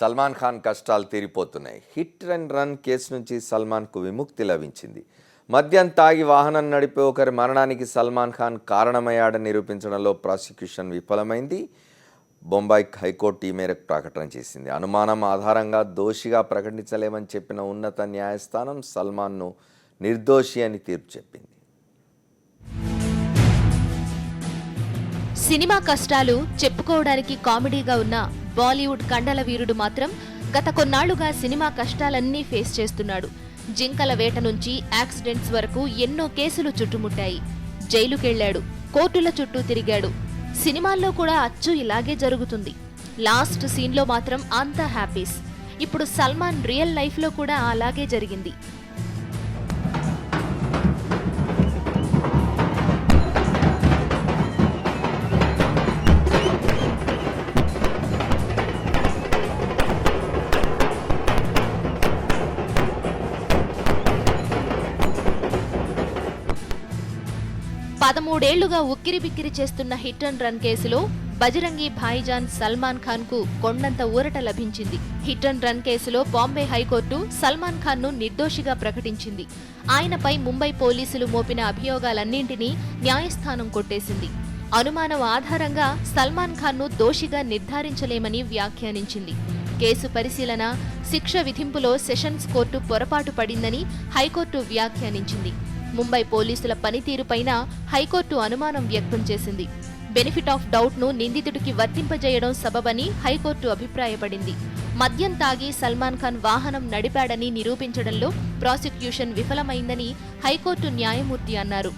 సల్మాన్ ఖాన్ కష్టాలు తీరిపోతున్నాయి. Hit and run case నుంచి సల్మాన్కు విముక్తి లభించింది. మద్యం తాగి వాహనం నడిపే ఒకరి మరణానికి సల్మాన్ ఖాన్ కారణమయ్యాడని నిరూపించడంలో ప్రాసిక్యూషన్ విఫలమైంది. బొంబాయి హైకోర్టు ఈ మేరకు ప్రకటన చేసింది. అనుమానం ఆధారంగా దోషిగా ప్రకటించలేమని చెప్పిన ఉన్నత న్యాయస్థానం సల్మాన్ను నిర్దోషి అని తీర్పు చెప్పింది. సినిమా కష్టాలు చెప్పుకోవడానికి కామెడీగా ఉన్న బాలీవుడ్ కండల వీరుడు మాత్రం గత కొన్నాళ్లుగా సినిమా కష్టాలన్నీ ఫేస్ చేస్తున్నాడు. జింకల వేట నుంచి యాక్సిడెంట్స్ వరకు ఎన్నో కేసులు చుట్టుముట్టాయి. జైలుకెళ్లాడు, కోర్టుల చుట్టూ తిరిగాడు. సినిమాల్లో కూడా అచ్చు ఇలాగే జరుగుతుంది. లాస్ట్ సీన్లో మాత్రం అంతా హ్యాపీస్. ఇప్పుడు సల్మాన్ రియల్ లైఫ్లో కూడా అలాగే జరిగింది. పదమూడేళ్లుగా ఉక్కిరిబిక్కిరి చేస్తున్న హిట్ అండ్ రన్ కేసులో బజరంగి భాయిజాన్ సల్మాన్ ఖాన్ కు కొండంత ఊరట లభించింది. హిట్ అండ్ రన్ కేసులో బాంబే హైకోర్టు సల్మాన్ ఖాన్ ను నిర్దోషిగా ప్రకటించింది. ఆయనపై ముంబై పోలీసులు మోపిన అభియోగాలన్నింటినీ న్యాయస్థానం కొట్టేసింది. అనుమానం ఆధారంగా సల్మాన్ ఖాన్ ను దోషిగా నిర్ధారించలేమని వ్యాఖ్యానించింది. కేసు పరిశీలన, శిక్ష విధింపులో సెషన్స్ కోర్టు పొరపాటు పడిందని హైకోర్టు వ్యాఖ్యానించింది. ముంబై పోలీసుల పనితీరుపైన హైకోర్టు అనుమానం వ్యక్తం చేసింది. బెనిఫిట్ ఆఫ్ డౌట్ ను నిందితుడికి వర్తింపజేయడం సబబని హైకోర్టు అభిప్రాయపడింది. మద్యం తాగి సల్మాన్ ఖాన్ వాహనం నడిపాడని నిరూపించడంలో ప్రాసిక్యూషన్ విఫలమైందని హైకోర్టు న్యాయమూర్తి అన్నారు.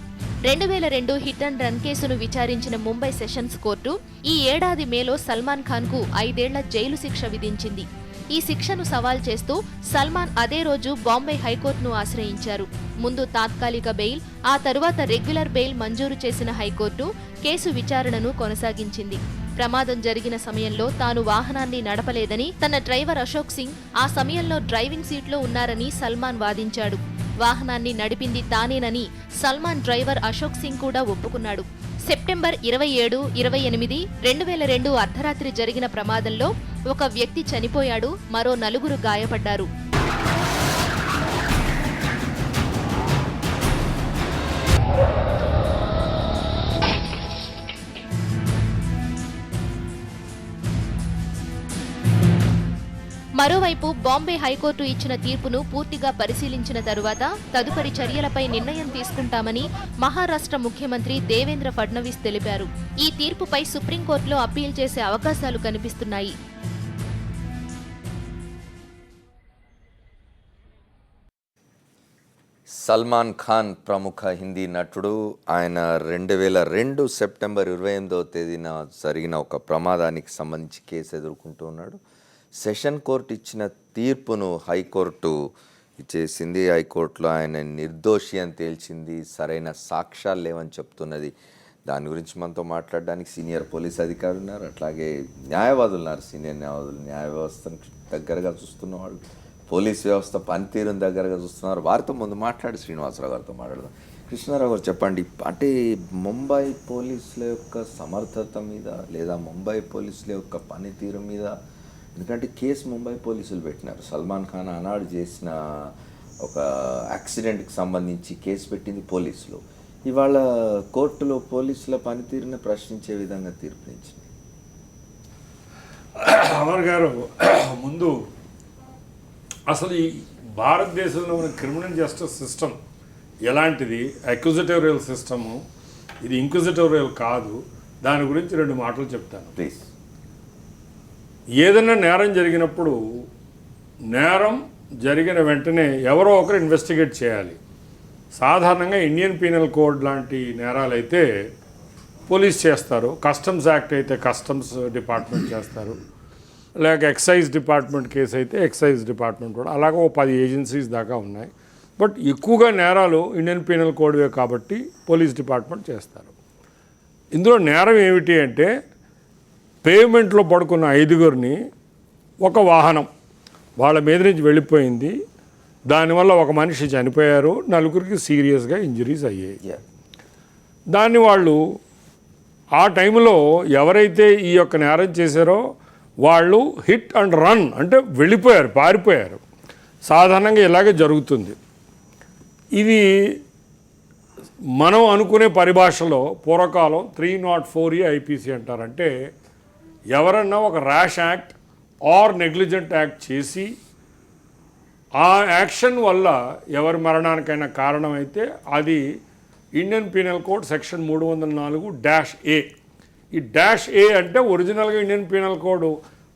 2002 హిట్ అండ్ రన్ కేసును విచారించిన ముంబై సెషన్స్ కోర్టు ఈ ఏడాది మేలో సల్మాన్ ఖాన్ కు 5 ఏళ్ల జైలు శిక్ష విధించింది. ఈ శిక్షను సవాల్ చేస్తూ సల్మాన్ అదే రోజు బాంబే హైకోర్టును ఆశ్రయించారు. ముందు తాత్కాలిక బెయిల్, ఆ తరువాత రెగ్యులర్ బెయిల్ మంజూరు చేసిన హైకోర్టు కేసు విచారణను కొనసాగించింది. ప్రమాదం జరిగిన సమయంలో తాను వాహనాన్ని నడపలేదని, తన డ్రైవర్ అశోక్ సింగ్ ఆ సమయంలో డ్రైవింగ్ సీట్లో ఉన్నారని సల్మాన్ వాదించాడు. వాహనాన్ని నడిపింది తానేనని సల్మాన్ డ్రైవర్ అశోక్ సింగ్ కూడా ఒప్పుకున్నాడు. సెప్టెంబర్ 27, 28, 2002 అర్ధరాత్రి జరిగిన ప్రమాదంలో ఒక వ్యక్తి చనిపోయాడు, మరో 4 గాయపడ్డారు. మరోవైపు బాంబే హైకోర్టు ఇచ్చిన తీర్పును పూర్తిగా పరిశీలించిన తరువాత తదుపరి చర్యలపై నిర్ణయం తీసుకుంటామని మహారాష్ట్ర ముఖ్యమంత్రి దేవేంద్ర ఫడ్నవీస్ తెలిపారు. ఈ తీర్పుపై సుప్రీంకోర్టులో అప్పీల్ చేసే అవకాశాలు కనిపిస్తున్నాయి. సల్మాన్ ఖాన్ ప్రముఖ హిందీ నటుడు. ఆయన 2002 సెప్టెంబర్ 28వ తేదీన జరిగిన ఒక ప్రమాదానికి సంబంధించి కేసు ఎదుర్కొంటూ ఉన్నాడు. సెషన్ కోర్టు ఇచ్చిన తీర్పును హైకోర్టు ఇచ్చేసింది. హైకోర్టులో ఆయన నిర్దోషి అని తేల్చింది. సరైన సాక్ష్యాలు లేవని చెప్తున్నది. దాని గురించి మనతో మాట్లాడడానికి సీనియర్ పోలీస్ అధికారులు ఉన్నారు, అట్లాగే న్యాయవాదులు ఉన్నారు. సీనియర్ న్యాయవాదులు న్యాయ వ్యవస్థను దగ్గరగా చూస్తున్న వాళ్ళు, పోలీస్ వ్యవస్థ పనితీరుని దగ్గరగా చూస్తున్నారు. వారితో ముందు మాట్లాడి శ్రీనివాసరావు గారితో మాట్లాడదాం. కృష్ణారావు గారు చెప్పండి, అంటే ముంబై పోలీసుల యొక్క సమర్థత మీద లేదా ముంబై పోలీసుల యొక్క పనితీరు మీద, ఎందుకంటే కేసు ముంబై పోలీసులు పెట్టినారు. సల్మాన్ ఖాన్ ఆనాడు చేసిన ఒక యాక్సిడెంట్కి సంబంధించి కేసు పెట్టింది పోలీసులు. ఇవాళ కోర్టులో పోలీసుల పనితీరుని ప్రశ్నించే విధంగా తీర్పునిచ్చింది. అమర్ గారు, ముందు అసలు ఈ భారతదేశంలో ఉన్న క్రిమినల్ జస్టిస్ సిస్టమ్ ఎలాంటిది, అక్యూజిటోరియల్ సిస్టము, ఇది ఇంక్విజిటోరియల్ కాదు, దాని గురించి 2 మాటలు చెప్తాను ప్లీజ్. ఏదైనా నేరం జరిగినప్పుడు నేరం జరిగిన వెంటనే ఎవరో ఒకరు ఇన్వెస్టిగేట్ చేయాలి. సాధారణంగా ఇండియన్ పీనల్ కోడ్ లాంటి నేరాలైతే పోలీస్ చేస్తారు, కస్టమ్స్ యాక్ట్ అయితే కస్టమ్స్ డిపార్ట్మెంట్ చేస్తారు, లేక ఎక్సైజ్ డిపార్ట్మెంట్ కేసు అయితే ఎక్సైజ్ డిపార్ట్మెంట్ కూడా, అలాగే 10 ఏజెన్సీస్ దాకా ఉన్నాయి. బట్ ఎక్కువగా నేరాలు ఇండియన్ పీనల్ కోడ్వే కాబట్టి పోలీస్ డిపార్ట్మెంట్ చేస్తారు. ఇందులో నేరం ఏమిటి అంటే, పేమెంట్లో పడుకున్న 5గురిని ఒక వాహనం వాళ్ళ మీద నుంచి వెళ్ళిపోయింది, దానివల్ల ఒక మనిషి చనిపోయారు, 4గురికి సీరియస్గా ఇంజరీస్ అయ్యాయి. దాన్ని వాళ్ళు ఆ టైంలో ఎవరైతే ఈ యొక్క నేరం చేశారో వాళ్ళు హిట్ అండ్ రన్ అంటే వెళ్ళిపోయారు, పారిపోయారు. సాధారణంగా ఇలాగే జరుగుతుంది. ఇది మనం అనుకునే పరిభాషలో పూర్వకాలం 304E ఐపీసీ అంటారంటే ఎవరన్నా ఒక rash act or negligent act చేసి ఆ యాక్షన్ వల్ల ఎవరి మరణానికైనా కారణమైతే అది Indian penal code section 304-A. ఈ -A అంటే ఒరిజినల్గా ఇండియన్ పీనల్ కోడ్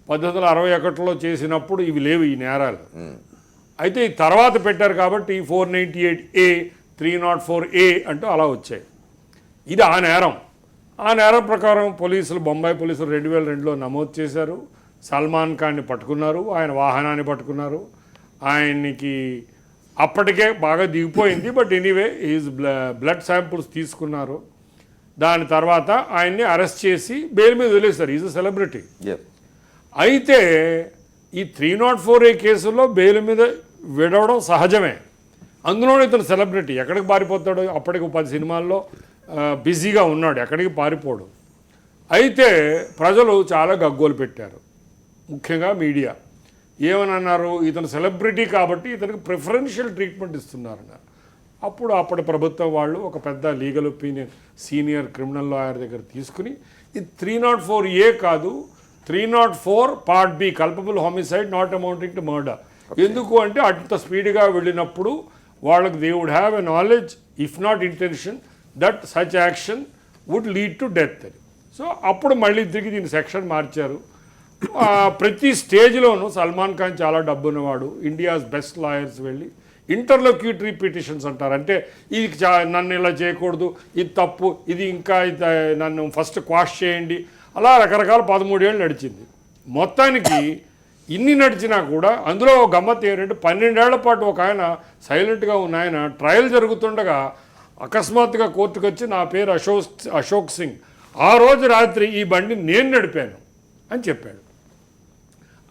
1861లో చేసినప్పుడు ఇవి లేవు ఈ నేరాలు. అయితే ఈ తర్వాత పెట్టారు కాబట్టి 498A 304A అంటూ అలా వచ్చాయి. ఇది ఆ నేరం. ఆ నేరం ప్రకారం పోలీసులు, బొంబాయి పోలీసులు 2002లో నమోదు చేశారు. సల్మాన్ ఖాన్ని పట్టుకున్నారు, ఆయన వాహనాన్ని పట్టుకున్నారు. ఆయనకి అప్పటికే బాగా దిగిపోయింది, but anyway is blood samples తీసుకున్నారు. దాని తర్వాత ఆయన్ని అరెస్ట్ చేసి బెయిల్ మీద వదిలేశారు. Is a celebrity. అయితే ఈ 304A కేసులో బెయిల్ మీద విడవడం సహజమే. అందులోనే ఇతను సెలబ్రిటీ, ఎక్కడికి పారిపోతాడు? అప్పటికి 10 సినిమాల్లో బిజీగా ఉన్నాడు, ఎక్కడికి పారిపోడు. అయితే ప్రజలు చాలా గగ్గోలు పెట్టారు, ముఖ్యంగా మీడియా. ఏమని అన్నారు? ఇతను సెలబ్రిటీ కాబట్టి ఇతనికి ప్రిఫరెన్షియల్ ట్రీట్మెంట్ ఇస్తున్నారన్నారు. అప్పుడు అప్పటి ప్రభుత్వం వాళ్ళు ఒక పెద్ద legal opinion senior criminal lawyer దగ్గర తీసుకుని ఇది 304A కాదు, 304 Part B culpable homicide not amounting to murder. ఎందుకు అంటే అంత స్పీడ్గా వెళ్ళినప్పుడు వాళ్ళకి they would have a knowledge if not intention that such action would lead to death. So అప్పుడు మళ్ళీ తిరిగి దీని సెక్షన్ మార్చారు. ప్రతి స్టేజ్లోనూ సల్మాన్ ఖాన్ చాలా డబ్బున్నవాడు, ఇండియాస్ బెస్ట్ లాయర్స్ వెళ్ళి ఇంటర్లోక్యూటరీ పిటిషన్స్ అంటారు, అంటే ఇది నన్ను ఇలా చేయకూడదు, ఇది తప్పు, ఇది ఇంకా నన్ను ఫస్ట్ క్వాష్ చేయండి, అలా రకరకాల 13 ఏళ్ళు నడిచింది. మొత్తానికి ఇన్ని నడిచినా కూడా అందులో గమ్మత్ ఏంటంటే 12 ఏళ్ల పాటు ఒక ఆయన సైలెంట్గా ఉన్న ఆయన ట్రయల్ జరుగుతుండగా అకస్మాత్తుగా కోర్టుకు వచ్చి నా పేరు అశోక్ సింగ్, ఆ రోజు రాత్రి ఈ బండి నేను నడిపాను అని చెప్పాడు.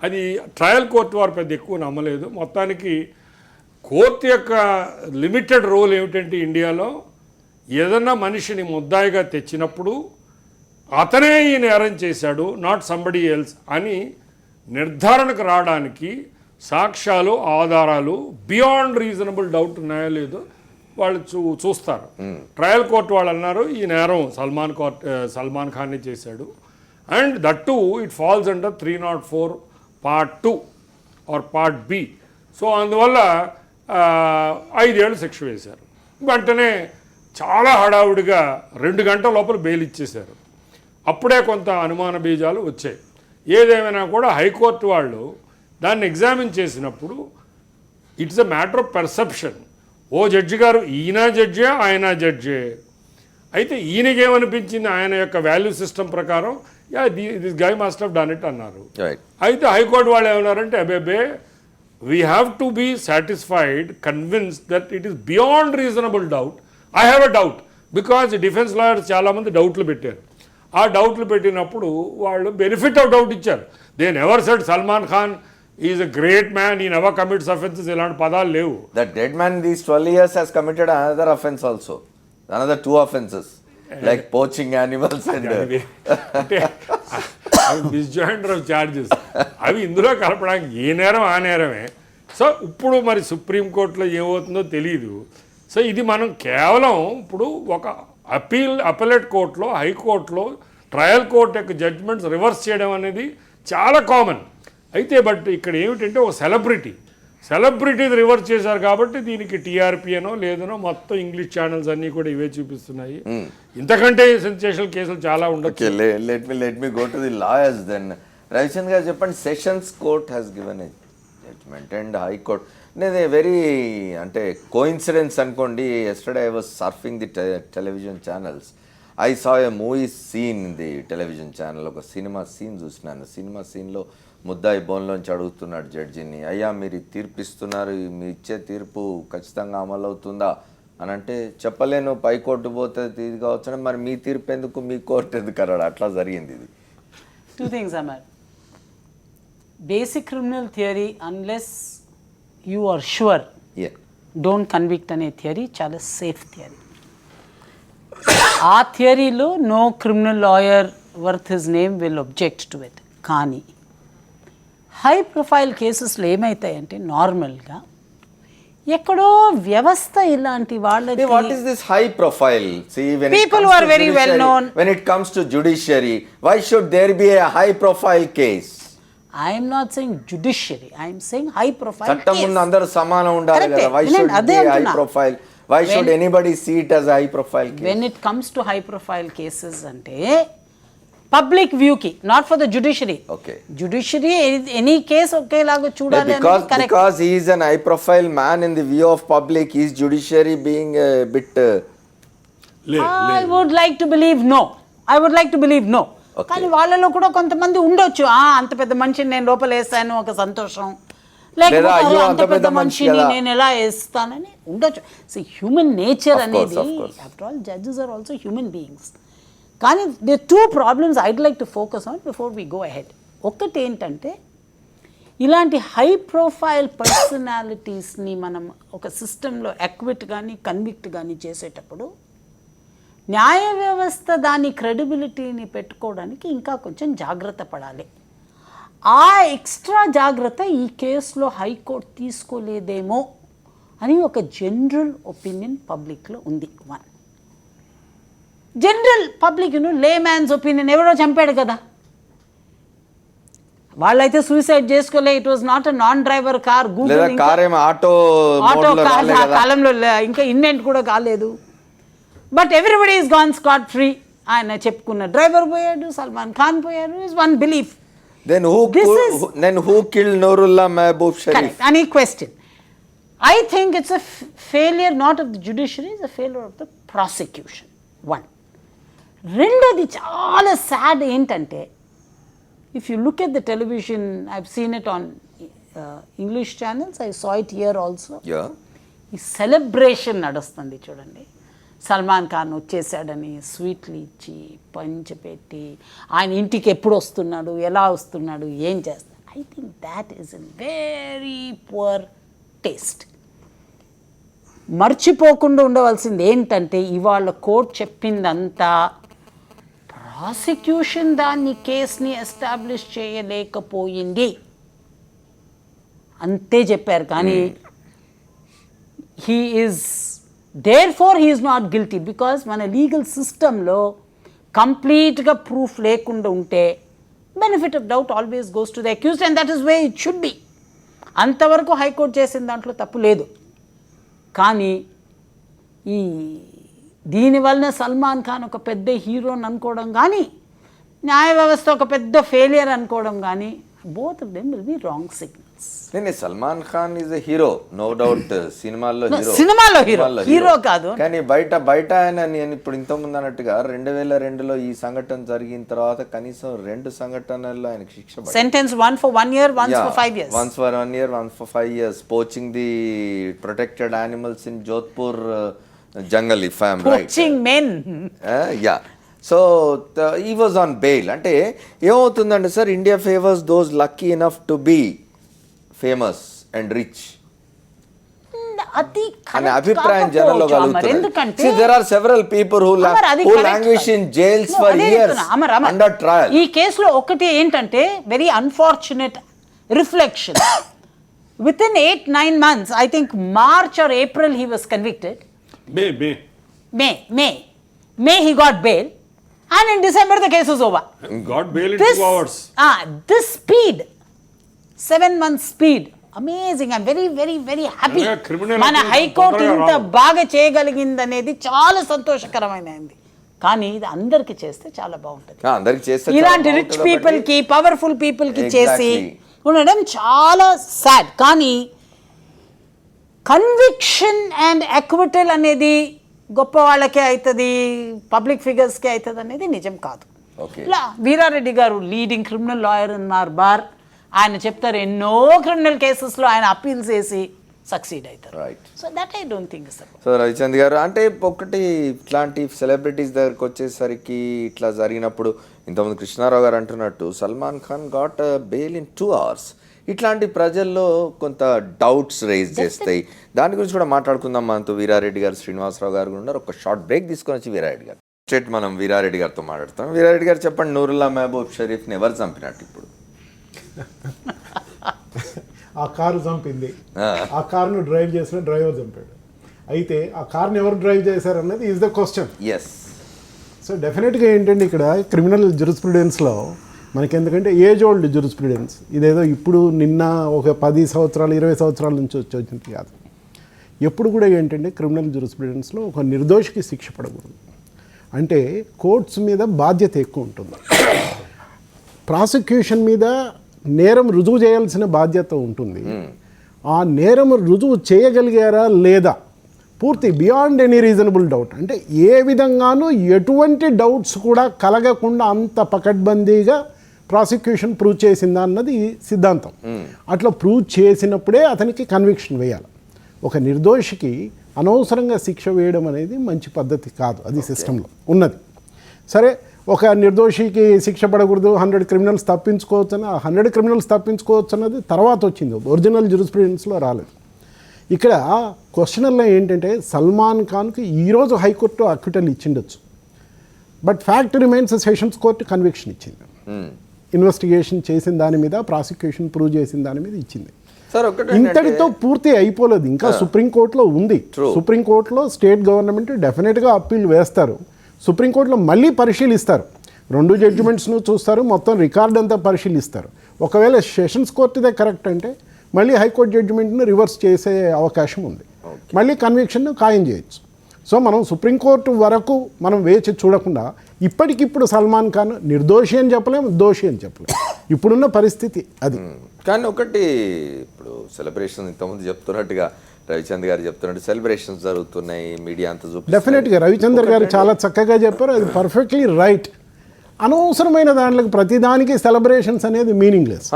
అది ట్రయల్ కోర్టు వారు పెద్ద ఎక్కువ నమ్మలేదు. మొత్తానికి కోర్టు యొక్క లిమిటెడ్ రోల్ ఏమిటంటే ఇండియాలో ఏదన్నా మనిషిని ముద్దాయిగా తెచ్చినప్పుడు అతనే ఈ నేరం చేశాడు, నాట్ సంబడీ ఎల్స్ అని నిర్ధారణకు రావడానికి సాక్ష్యాలు, ఆధారాలు బియాండ్ రీజనబుల్ డౌట్ ఉన్నాయో లేదో వాళ్ళు చూస్తారు. ట్రయల్ కోర్టు వాళ్ళు అన్నారు ఈ నేరం సల్మాన్ ఖాన్ని చేశాడు, and that to it falls under 304 Part 2 or Part B. So అందువల్ల 5 ఏళ్ళు శిక్ష వేశారు. వెంటనే చాలా హడావుడిగా 2 గంటల లోపల బెయిల్ ఇచ్చేశారు. అప్పుడే కొంత అనుమాన బీజాలు వచ్చాయి. ఏదేమైనా కూడా హైకోర్టు వాళ్ళు దాన్ని ఎగ్జామిన్ చేసినప్పుడు it's a matter of perception. ఓ జడ్జి గారు ఈయన జడ్జే, ఆయన జడ్జే. అయితే ఈయనకేమనిపించింది, ఆయన యొక్క వాల్యూ సిస్టమ్ ప్రకారం this guy must have done it అన్నారు. అయితే హైకోర్టు వాళ్ళు ఏమన్నారంటే అబేబే we have to be satisfied, convinced that it is beyond reasonable doubt. I have a doubt because defence lawyers చాలామంది డౌట్లు పెట్టారు. ఆ డౌట్లు పెట్టినప్పుడు వాళ్ళు బెనిఫిట్ ఆఫ్ డౌట్ ఇచ్చారు. They never said Salman Khan is a great man, ఈ నెవర్ కమిట్స్ అఫెన్సెస్, ఇలాంటి పదాలు లేవు. The dead man in these 12 years has committed another offense also, another 2 offenses like poaching animals and అంటే అవి మిస్జాయింటర్ ఆఫ్ చార్జెస్, అవి ఇందులో కలపడానికి ఏ నేరం ఆ నేరమే. సో ఇప్పుడు మరి సుప్రీంకోర్టులో ఏమవుతుందో తెలియదు. సో ఇది మనం కేవలం ఇప్పుడు ఒక అపెలేట్ కోర్టులో, హైకోర్టులో ట్రయల్ కోర్టు యొక్క జడ్జ్మెంట్స్ రివర్స్ చేయడం అనేది చాలా కామన్. అయితే బట్ ఇక్కడ ఏమిటంటే ఒక సెలబ్రిటీ రివర్స్ చేశారు కాబట్టి దీనికి టీఆర్పీ అనో లేదనో మొత్తం ఇంగ్లీష్ ఛానల్స్ అన్నీ కూడా ఇవే చూపిస్తున్నాయి. ఇంతకంటే సెన్సేషనల్ కేసులు చాలా ఉండొచ్చు. Let me go to the lawyers then. Ravichandra garu చెప్పండి, sessions court has given a judgment and high court. నేను వెరీ అంటే కోఇన్సిడెన్స్ అనుకోండి, yesterday I was surfing the television channels. I saw a movie scene in the television channel. ఒక cinema scene చూసినాను. Cinema సీన్లో ముద్దాయి బోన్లోంచి అడుగుతున్నాడు జడ్జిని, అయ్యా మీరు తీర్పు ఇస్తున్నారు, మీ ఇచ్చే తీర్పు ఖచ్చితంగా అమలు అవుతుందా అని అంటే చెప్పలేను, పై కోర్టు పోతే ఇది కావచ్చు, మరి మీ తీర్పు ఎందుకు, మీ కోర్టు ఎందుకు అన్నాడు. అట్లా జరిగింది ఇది. 2 things, Amar. Basic criminal theory, unless you are sure, don't convict అనే థియరీ చాలా సేఫ్ థియరీ. ఆ థియరీలో no criminal lawyer worth his name will object to it. కానీ హై ప్రొఫైల్ కేసెస్లో ఏమవుతాయంటే నార్మల్గా ఎక్కడో వ్యవస్థ ఇలాంటి వాళ్ళకి What is this high profile? See, when People it who comes are to very well judiciary- known. When it comes to judiciary, why should there be a high profile case? I'm not saying judiciary, I'm saying high profile చట్టం ముందు అందరూ సమానం ఉండాలి Correct. కదా. Why should నేను it అదే be a high అంటున్నా. profile? Why should anybody see it as a high profile case? When it comes to high profile cases అంటే పబ్లిక్ వ్యూకి, not for the judiciary. Okay. Judiciary any case ఒకేలాగా చూడాలి Because అనేది correct. because he is an high profile man in the view of public, is judiciary being a bit I would like to believe no. I would like to believe no. Okay. కానీ వాళ్ళలో కూడా కొంతమంది ఉండొచ్చు, అంత పెద్ద మనిషిని నేను లోపల వేస్తాను ఒక సంతోషం, లేదా లేకపోతే అయ్యో అంత పెద్ద మనిషి మనిషిని కదా. నేను ఎలా వేస్తానని ఉండొచ్చు. So human nature Of course, అనేది, of course. After all judges are also human beings. కానీ they two problems I'd like to focus on before we go ahead. ఒకటి ఏంటంటే ఇలాంటి హై ప్రొఫైల్ పర్సనాలిటీస్ని మనం ఒక సిస్టంలో అక్విట్ కానీ కన్విక్ట్ కానీ చేసేటప్పుడు న్యాయ వ్యవస్థ దాని క్రెడిబిలిటీని పెట్టుకోవడానికి ఇంకా కొంచెం జాగ్రత్త పడాలి. ఆ ఎక్స్ట్రా జాగ్రత్త ఈ కేసులో హైకోర్టు తీసుకోలేదేమో అని ఒక జనరల్ ఒపీనియన్ పబ్లిక్లో ఉంది. One general public lay man's opinion, ఎవరో చంపాడు కదా, వాళ్ళైతే సూసైడ్ చేసుకోలే, it was not a non driver car, లేదా గూగుల్ కార్ ఏమో ఆటో ఆటో మోడ్లో కార్ రాలే ఆ కదా. కాలంలో ఇంకా ఇన్వెంట్ కూడా కాలేదు. But everybody is gone scot free. ఆయన చెప్పుకున్న డ్రైవర్ పోయాడు, సల్మాన్ ఖాన్ పోయాడు, is one belief. Then who killed Nurullah Mehboob Sharif? Any question. I think it's a failure not of the judiciary, it's a failure of the prosecution. One. రెండోది చాలా sad ఏంటంటే, if you look at the television, I've seen it on English channels, I saw it here also. Yeah. ఈ celebration నడుస్తుంది చూడండి. సల్మాన్ ఖాన్ వచ్చేసాడని స్వీట్లు ఇచ్చి పంచిపెట్టి ఆయన ఇంటికి ఎప్పుడు వస్తున్నాడు, ఎలా వస్తున్నాడు, ఏం చేస్తాడు. I think that is a very poor taste. మర్చిపోకుండా ఉండవలసింది ఏంటంటే, ఇవాళ కోర్టు చెప్పిందంతా ప్రాసిక్యూషన్ దాన్ని కేసుని ఎస్టాబ్లిష్ చేయలేకపోయింది అంతే చెప్పారు. కానీ he is therefore he is not guilty, because మన లీగల్ సిస్టంలో కంప్లీట్గా ప్రూఫ్ లేకుండా ఉంటే benefit of doubt always goes to the accused, and that is way it should be. అంతవరకు హైకోర్టు చేసిన దాంట్లో తప్పు లేదు. కానీ ఈ దీనివలన సల్మాన్ ఖాన్ ఒక పెద్ద హీరోని అనుకోవడం కానీ, న్యాయ వ్యవస్థ ఒక పెద్ద ఫెయిలియర్ అనుకోవడం కానీ, both of them will be wrong signals. నేను Salman Khan is a hero, no doubt. సినిమాల్లో హీరో కాదు. కానీ బయట ఆయన, నేను ఇప్పుడు ఇంతకుముందు అన్నట్టుగా 2002లో ఈ సంఘటన జరిగిన తర్వాత కనీసం 2 సంఘటనల్లో ఆయనకు శిక్ష పడింది. Sentence one for 1 year, once for 5 years. Once for 1 year, once for 5 years. Poaching the protected animals in Jodhpur jungle, if I am right. Poaching men. Yeah. So he was on bail. అంటే ఏమవుతుందంటే sir, India favours those lucky enough to be famous and rich అది అనే అభిప్రాయం జనంలో కలుగుతుంది. ఎందుకంటే See, there are several people who languish in jails for years under trial. ఈ కేసులో ఒకటి ఏంటంటే very unfortunate reflection. Within 8-9 months, I think March or April he was convicted. May he got bail, and in December the case was over. Got bail in 2 hours. This speed, 7 months speed, amazing. I'm very very very happy. మన high court ఇంత బాగా చేయగలిగిందనేది చాలా సంతోషకరమైనది. కానీ ఇది అందరికి చేస్తే చాలా బాగుంటుంది. అందరికి చేస్తే ఇలాంటి రిచ్ పీపుల్ కి, పవర్ఫుల్ పీపుల్ కి చేసి ఉండడం చాలా సాడ్. కానీ కన్విక్షన్ అండ్ అక్విటల్ అనేది గొప్ప వాళ్ళకే అవుతుంది, పబ్లిక్ ఫిగర్స్కే అవుతుంది అనేది నిజం కాదు. ఇలా వీరారెడ్డి గారు లీడింగ్ క్రిమినల్ లాయర్ ఉన్నారు బార్, ఆయన చెప్తారు ఎన్నో క్రిమినల్ కేసెస్లో ఆయన అప్పీల్స్ చేసి సక్సీడ్ అవుతారు. So that I don't think so. So Ravichand గారు, అంటే ఒకటి ఇట్లాంటి సెలబ్రిటీస్ దగ్గరకు వచ్చేసరికి ఇట్లా జరిగినప్పుడు, ఇంతకుముందు కృష్ణారావు గారు అంటున్నట్టు Salman Khan got bail in 2 hours. ఇట్లాంటి ప్రజల్లో కొంత డౌట్స్ రైజ్ చేస్తాయి. దాని గురించి కూడా మాట్లాడుకుందాం. మనతో వీరారెడ్డి గారు, శ్రీనివాసరావు గారు కూడా ఉన్నారు. ఒక షార్ట్ బ్రేక్ తీసుకొని వచ్చి వీరారెడ్డి గారు స్ట్రేట్ మనం వీరారెడ్డి గారితో మాట్లాడతాం. వీరారెడ్డి గారు చెప్పండి, నూరుల్లా మహబూబ్ షరీఫ్ని ఎవరు చంపినట్టు ఇప్పుడు? ఆ కారు చంపింది, ఆ కారును డ్రైవ్ చేసిన డ్రైవర్ చంపాడు. అయితే ఆ కార్ని ఎవరు డ్రైవ్ చేశారు అన్నది is the question. Yes. So డెఫినెట్గా ఏంటంటే ఇక్కడ క్రిమినల్ జురిస్ప్రుడెన్స్లో మనకి ఎందుకంటే ఏజ్ ఓల్డ్ జురిస్ప్రుడెన్స్, ఇదేదో ఇప్పుడు నిన్న ఒక 10 సంవత్సరాలు 20 సంవత్సరాల నుంచి వచ్చింది కాదు. ఎప్పుడు కూడా ఏంటంటే క్రిమినల్ జురిస్ప్రుడెన్స్లో ఒక నిర్దోషికి శిక్ష పడకూడదు. అంటే కోర్ట్స్ మీద బాధ్యత ఎక్కువ ఉంటుంది, ప్రాసిక్యూషన్ మీద నేరం రుజువు చేయాల్సిన బాధ్యత ఉంటుంది. ఆ నేరం రుజువు చేయగలిగారా లేదా పూర్తి బియాండ్ ఎనీ రీజనబుల్ డౌట్, అంటే ఏ విధంగానూ ఎటువంటి డౌట్స్ కూడా కలగకుండా అంత పకడ్బందీగా ప్రాసిక్యూషన్ ప్రూవ్ చేసిందా అన్నది సిద్ధాంతం. అట్లా ప్రూవ్ చేసినప్పుడే అతనికి కన్విక్షన్ వేయాలి. ఒక నిర్దోషికి అనవసరంగా శిక్ష వేయడం అనేది మంచి పద్ధతి కాదు, అది సిస్టంలో ఉన్నది. సరే, ఒక నిర్దోషికి శిక్ష పడకూడదు, 100 క్రిమినల్స్ తప్పించుకోవచ్చు అని, 100 క్రిమినల్స్ తప్పించుకోవచ్చు అన్నది తర్వాత వచ్చింది, ఒరిజినల్ జురిస్ప్రుడెన్స్లో రాలేదు. ఇక్కడ క్వశ్చనల్లో ఏంటంటే సల్మాన్ ఖాన్కి ఈరోజు హైకోర్టు అక్విటల్ ఇచ్చిండొచ్చు, but fact remains sessions court conviction ఇచ్చింది. ఇన్వెస్టిగేషన్ చేసిన దాని మీద, ప్రాసిక్యూషన్ ప్రూవ్ చేసిన దాని మీద ఇచ్చింది. సార్ ఒకటి ఇంతటితో పూర్తి అయిపోలేదు, ఇంకా సుప్రీంకోర్టులో ఉంది. సుప్రీంకోర్టులో స్టేట్ గవర్నమెంట్ డెఫినెట్గా అప్పీల్ వేస్తారు, సుప్రీంకోర్టులో మళ్ళీ పరిశీలిస్తారు, 2 జడ్జిమెంట్స్ను చూస్తారు, మొత్తం రికార్డ్ అంతా పరిశీలిస్తారు. ఒకవేళ సెషన్స్ కోర్టుదే కరెక్ట్ అంటే మళ్ళీ హైకోర్టు జడ్జిమెంట్ను రివర్స్ చేసే అవకాశం ఉంది, మళ్ళీ కన్విక్షన్ను ఖాయం చేయొచ్చు. సో మనం సుప్రీంకోర్టు వరకు మనం వేచి చూడకుండా ఇప్పటికిప్పుడు సల్మాన్ ఖాన్ నిర్దోషి అని చెప్పలేము, దోషి అని చెప్పలేము, ఇప్పుడున్న పరిస్థితి అది. కానీ ఒకటి, ఇప్పుడు సెలబ్రేషన్ ఇంతకుముందు చెప్తున్నట్టుగా రవిచంద్ర గారు చెప్తున్నట్టు సెలబ్రేషన్స్ జరుగుతున్నాయి, మీడియా అంతా చూపిస్తుంది. డెఫినెట్గా రవిచంద్ర గారు చాలా చక్కగా చెప్పారు, అది పర్ఫెక్ట్లీ రైట్. అనవసరమైన దాంట్లోకి ప్రతిదానికి సెలబ్రేషన్స్ అనేది మీనింగ్లెస్.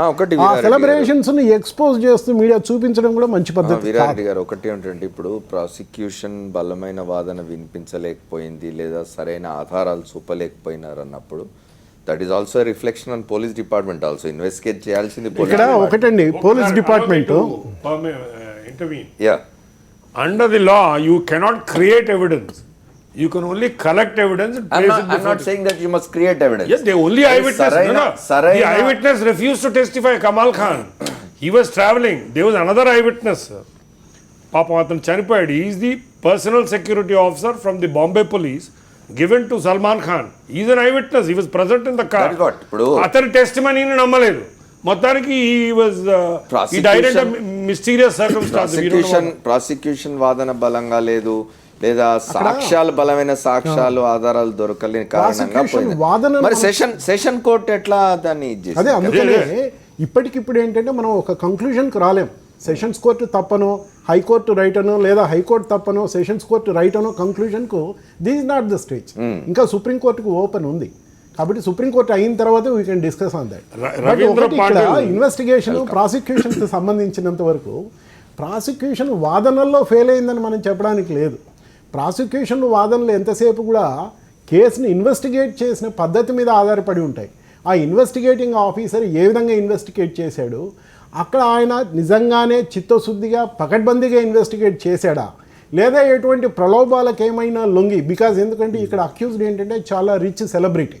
ఆ సెలబ్రేషన్స్ ని ఎక్స్పోజ్ చేస్తూ మీడియా చూపించడం కూడా మంచి పద్ధతి. వీరారెడ్డి గారు ఒకటి ఏంటంటే, ఇప్పుడు ప్రాసిక్యూషన్ బలమైన వాదన వినిపించలేకపోయింది లేదా సరైన ఆధారాలు చూపలేకపోయినారు అన్నప్పుడు, that is also reflection on police department also. Investigate చేయాల్సింది ఇక్కడ ఒకటండి, police department under the law you cannot create evidence. You can only collect evidence. I'm not saying that you must create evidence. Yes, the only eyewitness. The eyewitness refused to testify. Kamal Khan. He was traveling. There was another eyewitness. Papa Atan chanipoyadu. He is the personal security officer from the Bombay police given to Salman Khan. He is an eyewitness. He was present in the car. That is what. Atani testimony ni nammaledu. మొత్తానికి he died under mysterious circumstances. Prosecution వాదన బలంగా లేదు లేదా సాక్ష్యాలు బలమైన సాక్ష్యాలు ఆధారాలు దొరకలేని కారణంగా మరి సెషన్ కోర్టు ఎట్లా దాన్ని అదే. అందుకనే ఇప్పటికిప్పుడు ఏంటంటే మనం ఒక కంక్లూజన్కి రాలేం. సెషన్స్ కోర్టు తప్పనో, హైకోర్టు రైట్ అనో, లేదా హైకోర్టు తప్పనో, సెషన్స్ కోర్టు రైట్ అనో కంక్లూజన్కు this is not the stage. ఇంకా సుప్రీంకోర్టుకు ఓపెన్ ఉంది, కాబట్టి సుప్రీంకోర్టు అయిన తర్వాత we can discuss on that. Investigation ప్రాసిక్యూషన్కి సంబంధించినంత వరకు ప్రాసిక్యూషన్ వాదనల్లో ఫెయిల్ అయిందని మనం చెప్పడానికి లేదు. ప్రాసిక్యూషన్ వాదనలు ఎంతసేపు కూడా కేసుని ఇన్వెస్టిగేట్ చేసిన పద్ధతి మీద ఆధారపడి ఉంటాయి. ఆ ఇన్వెస్టిగేటింగ్ ఆఫీసర్ ఏ విధంగా ఇన్వెస్టిగేట్ చేశాడు, అక్కడ ఆయన నిజంగానే చిత్తశుద్ధిగా పకడ్బందీగా ఇన్వెస్టిగేట్ చేశాడా, లేదా ఎటువంటి ప్రలోభాలకు ఏమైనా లొంగి, బికాజ్ ఎందుకంటే ఇక్కడ అక్యూజ్డ్ ఏంటంటే చాలా రిచ్ సెలబ్రిటీ,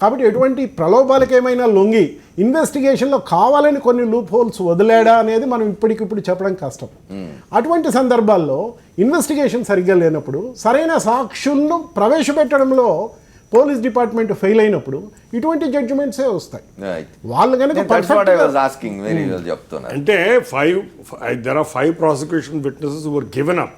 కాబట్టి ఎటువంటి ప్రలోభాలకు ఏమైనా లొంగి ఇన్వెస్టిగేషన్లో కావాలని కొన్ని లూప్ హోల్స్ వదిలేడా అనేది మనం ఇప్పటికిప్పుడు చెప్పడం కష్టం. అటువంటి సందర్భాల్లో ఇన్వెస్టిగేషన్ సరిగ్గా లేనప్పుడు, సరైన సాక్షులను ప్రవేశపెట్టడంలో పోలీస్ డిపార్ట్మెంట్ ఫెయిల్ అయినప్పుడు ఇటువంటి జడ్జిమెంట్సే వస్తాయి. వాళ్ళు కనుక అంటే there are 5 prosecution witnesses who were given up.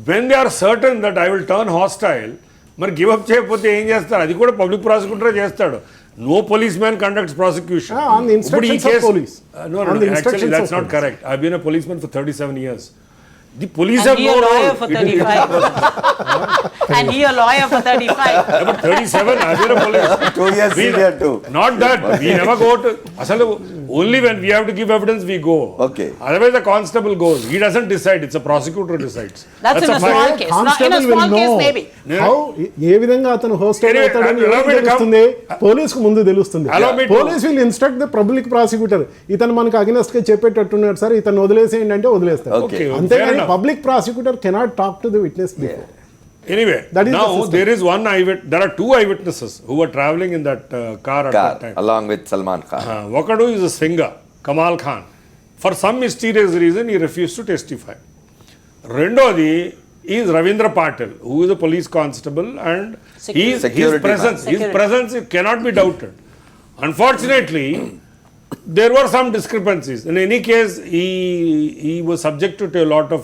When they are certain that I will turn hostile, మరి గివ్ అప్ చేయకపోతే ఏం చేస్తారు? అది కూడా పబ్లిక్ ప్రాసిక్యూటర్ చేస్తాడు. No policeman conducts prosecution. On the instructions of police. No, actually that's not correct. I've been a policeman for 37 years. The police have no role. For 35. And he a lawyer for 35. Yeah, but 37, I've been a police. 2 years senior too. Not that. We never go to... Asalu, only when we have to give evidence, we go. Okay. Otherwise, the constable goes. He doesn't decide. It's a prosecutor who decides. That's in a small case. Not in a small case, maybe. How? ఏ విధంగా అతను hostel అవుతాడని తెలుస్తుంది, పోలీసుకు ముందు తెలుస్తుంది. Police will instruct the public prosecutor, ఇతను మనకు against గా చెప్పేటట్టున్నాడు sir, ఇతను వదిలేసేయండి అంటే వదిలేస్తారు. అంతేగాని public prosecutor cannot talk to the witness before. Anyway, now there is one eyewitness. There are 2 eyewitnesses who were traveling in that car at that time. Along with Salman Khan. Wakadu is a singer, Kamal Khan. For some mysterious reason ఈ refuse to testify. రెండోది is Ravindra Patil, who is a police constable, and his presence cannot be doubted. Unfortunately, there were some discrepancies. In any case, he was subjected to a lot of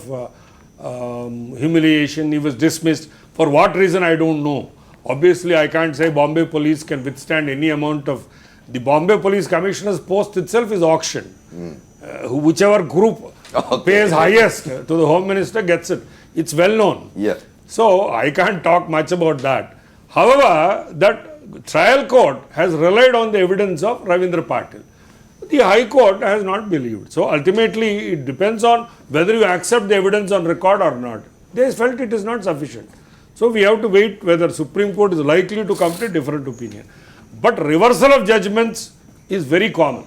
humiliation. He was dismissed. For what reason, I don't know. Obviously, I can't say Bombay police can withstand any amount of... The Bombay Police Commissioner's post itself is auctioned. Whichever group pays highest to the Home Minister gets it. It's well known. Yeah. So, I can't talk much about that. However, that trial court has relied on the evidence of Ravindra Patil. The High Court has not believed. So, ultimately, it depends on whether you accept the evidence on record or not. They felt it is not sufficient. So, we have to wait whether Supreme Court is likely to come to a different opinion. But reversal of judgments is very common.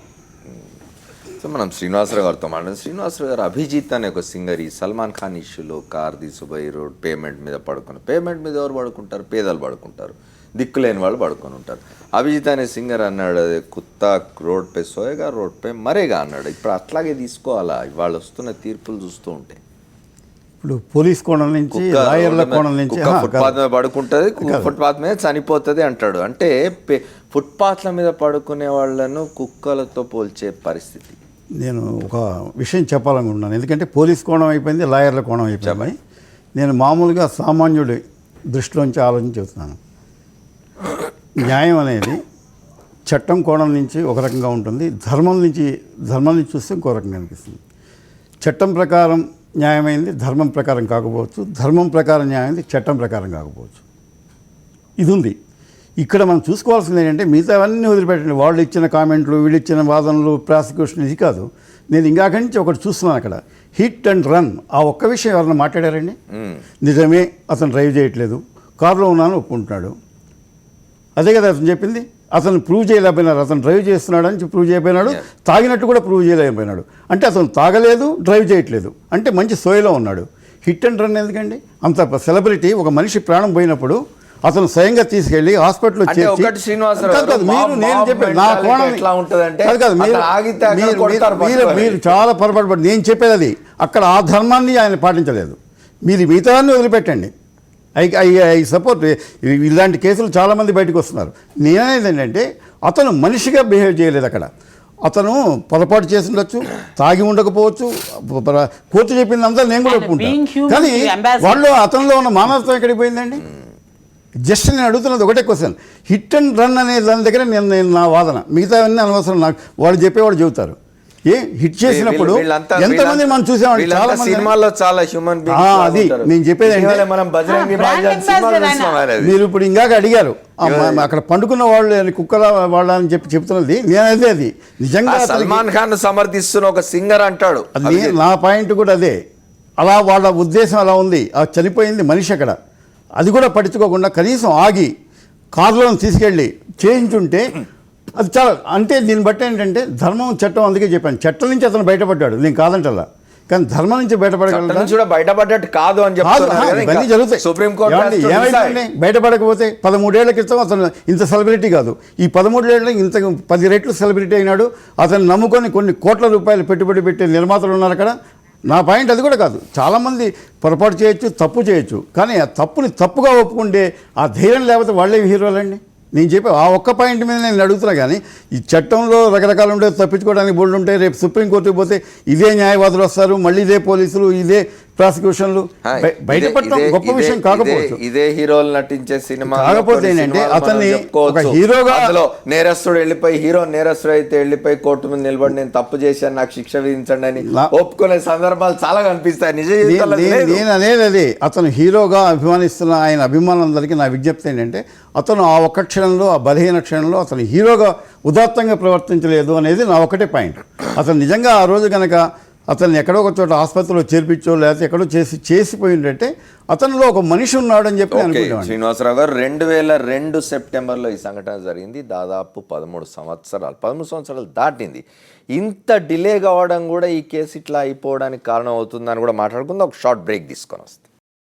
So మనం శ్రీనివాసరావు గారితో మాట్లాడారు. శ్రీనివాసరావు గారు, అభిజిత్ అనే ఒక singer ఈ సల్మాన్ ఖాన్ ఇష్యూలో car తీసుకుపోయి road payment మీద పడుకున్నారు. పేమెంట్ మీద ఎవరు పడుకుంటారు? పేదలు పడుకుంటారు, దిక్కులేని వాళ్ళు పడుకొని ఉంటారు. అభిజిత్ అనే సింగర్ అన్నాడు, అదే కుత్తా రోడ్ పే సోయేగా రోడ్ పే మరేగా అన్నాడు. ఇప్పుడు అట్లాగే తీసుకోవాలా ఇవాళ వస్తున్న తీర్పులు చూస్తూ ఉంటే? ఇప్పుడు పోలీస్ కోణం నుంచి, లాయర్ల కోణం నుంచి ఫుట్పాత్ మీద పడుకుంటుంది, ఫుట్పాత్ మీద చనిపోతుంది అంటాడు. అంటే ఫుట్పాత్ల మీద పడుకునే వాళ్ళను కుక్కలతో పోల్చే పరిస్థితి. నేను ఒక విషయం చెప్పాలనుకుంటున్నాను. ఎందుకంటే పోలీస్ కోణం అయిపోయింది, లాయర్ల కోణం అయిపోయింది. నేను మామూలుగా సామాన్యుడి దృష్టిలోంచి ఆలోచన చెబుతున్నాను. న్యాయం అనేది చట్టం కోణం నుంచి ఒక రకంగా ఉంటుంది, ధర్మం నుంచి చూస్తే ఇంకో రకంగా అనిపిస్తుంది. చట్టం ప్రకారం న్యాయమైంది ధర్మం ప్రకారం కాకపోవచ్చు, ధర్మం ప్రకారం న్యాయమైంది చట్టం ప్రకారం కాకపోవచ్చు. ఇది ఉంది. ఇక్కడ మనం చూసుకోవాల్సింది ఏంటంటే మిగతావన్నీ వదిలిపెట్టండి. వాళ్ళు ఇచ్చిన కామెంట్లు, వీళ్ళు ఇచ్చిన వాదనలు, ప్రాసిక్యూషన్, ఇది కాదు. నేను ఇంకాక నుంచి ఒకటి చూస్తున్నాను అక్కడ, హిట్ అండ్ రన్. ఆ ఒక్క విషయం ఎవరైనా మాట్లాడారండి? నిజమే, అతను డ్రైవ్ చేయట్లేదు, కారులో ఉన్నాను ఒప్పుకుంటున్నాడు. అదే కదా అతను చెప్పింది. అతను ప్రూవ్ చేయలేకపోయినారు, అతను డ్రైవ్ చేస్తున్నాడు అని ప్రూవ్ చేయకపోయినాడు, తాగినట్టు కూడా ప్రూవ్ చేయలేకపోయినాడు. అంటే అతను తాగలేదు, డ్రైవ్ చేయట్లేదు, అంటే మంచి సోయలో ఉన్నాడు. హిట్ అండ్ రన్ ఎందుకండి? అంత సెలబ్రిటీ, ఒక మనిషి ప్రాణం పోయినప్పుడు అతను స్వయంగా తీసుకెళ్లి హాస్పిటల్లో చేర్చి, మీరు చాలా పొరపాటు పడి, నేను చెప్పేది అది, అక్కడ ఆ ధర్మాన్ని ఆయన పాటించలేదు. మీరు మిగతాన్ని వదిలిపెట్టండి. I support. ఇలాంటి కేసులు చాలామంది బయటకు వస్తున్నారు. నేననేది ఏంటంటే అతను మనిషిగా బిహేవ్ చేయలేదు. అక్కడ అతను పొరపాటు చేసి ఉండొచ్చు, తాగి ఉండకపోవచ్చు, కోర్టు చెప్పిందంతా నేను కూడా ఒప్పుకుంటాను. కానీ వాళ్ళు అతనిలో ఉన్న మానవత్వం ఎక్కడికి పోయిందండి? జస్ట్ నేను అడుగుతున్నది ఒకటే క్వశ్చన్. హిట్ అండ్ రన్ అనే దాని దగ్గర నేను నా వాదన, మిగతావన్నీ అనవసరం. నాకు వాళ్ళు చెప్పేవాడు చెబుతారు. హిట్ చేసినప్పుడు ఎంతమంది మనం చూసామండి, చాలా సినిమాల్లో చాలా హ్యూమన్ అది నేను చెప్పేది. మీరు ఇప్పుడు ఇందాక అడిగారు అక్కడ పండుకున్న వాళ్ళు కుక్కల వాళ్ళ అని చెప్తున్నది, నేనదే. అది నిజంగా సల్మాన్ ఖాన్ సమర్థిస్తున్న ఒక సింగర్ అంటాడు. అది నా పాయింట్ కూడా అదే. అలా వాళ్ళ ఉద్దేశం అలా ఉంది. చనిపోయింది మనిషి అక్కడ, అది కూడా పట్టించుకోకుండా కనీసం ఆగి కారులో తీసుకెళ్ళి చేయించుంటే అది చాలా. అంటే దీన్ని బట్టి ఏంటంటే ధర్మం చట్టం, అందుకే చెప్పాను చట్టం నుంచి అతను బయటపడ్డాడు, నేను కాదంటల్లా. కానీ ధర్మం నుంచి బయటపడ్డట్టు కాదు అని ఇవన్నీ జరుగుతాయి. సుప్రీం కోర్టు ఏమైందండి? బయటపడకపోతే 13 ఏళ్ల క్రితం అతను ఇంత సెలబ్రిటీ కాదు, ఈ 13 ఏళ్ళకి ఇంత 10 రెట్లు సెలబ్రిటీ అయినాడు. అతను నమ్ముకొని కొన్ని కోట్ల రూపాయలు పెట్టుబడి పెట్టే నిర్మాతలు ఉన్నారు అక్కడ. నా పాయింట్ అది కూడా కాదు. చాలామంది పొరపాటు చేయొచ్చు, తప్పు చేయొచ్చు, కానీ ఆ తప్పుని తప్పుగా ఒప్పుకుంటే ఆ ధైర్యం లేకపోతే వాళ్ళే హీరోలండి. నేను చెప్పే ఆ ఒక్క పాయింట్ మీద నేను అడుగుతున్నా. కానీ ఈ చట్టంలో రకరకాలు ఉంటే తప్పించుకోవడానికి బోర్డు ఉంటాయి. రేపు సుప్రీంకోర్టుకి పోతే ఇదే న్యాయవాదులు వస్తారు, మళ్ళీ ఇదే పోలీసులు, ఇదే ప్రాసిక్యూషన్లు. బయటపడటం గొప్ప విషయం కాకపోవచ్చు. ఇదే హీరోలు నటించే సినిమా కాకపోతే ఏంటంటే అతన్ని ఒక హీరోగా నేరస్తుడు వెళ్ళిపోయి, హీరో నేరస్తుడు అయితే వెళ్ళిపోయి కోర్టు మీద నిలబడి నేను తప్పు చేశాను, నాకు శిక్ష విధించండి అని ఒప్పుకునే సందర్భాలు చాలా కనిపిస్తాయి నిజ జీవితంలో. నేను అనేది అదే, అతను హీరోగా అభిమానిస్తున్న ఆయన అభిమానులందరికీ నా విజ్ఞప్తి ఏంటంటే అతను ఆ ఒక్క క్షణంలో, ఆ బలహీన క్షణంలో అతను హీరోగా ఉదాత్తంగా ప్రవర్తించలేదు అనేది నా ఒకటే పాయింట్. అతను నిజంగా ఆ రోజు కనుక అతన్ని ఎక్కడో ఒక చోట ఆసుపత్రిలో చేర్పించో లేకపోతే ఎక్కడో చేసిపోయిందంటే అతనిలో ఒక మనిషి ఉన్నాడని చెప్పి అనుకుంటున్నాను. శ్రీనివాసరావు గారు, 2002 సెప్టెంబర్లో ఈ సంఘటన జరిగింది. దాదాపు 13 సంవత్సరాలు దాటింది. ఇంత డిలే కావడం కూడా ఈ కేసు ఇట్లా అయిపోవడానికి కారణం అవుతుందని కూడా మాట్లాడుకుందాం. ఒక షార్ట్ బ్రేక్ తీసుకొని వస్తాం.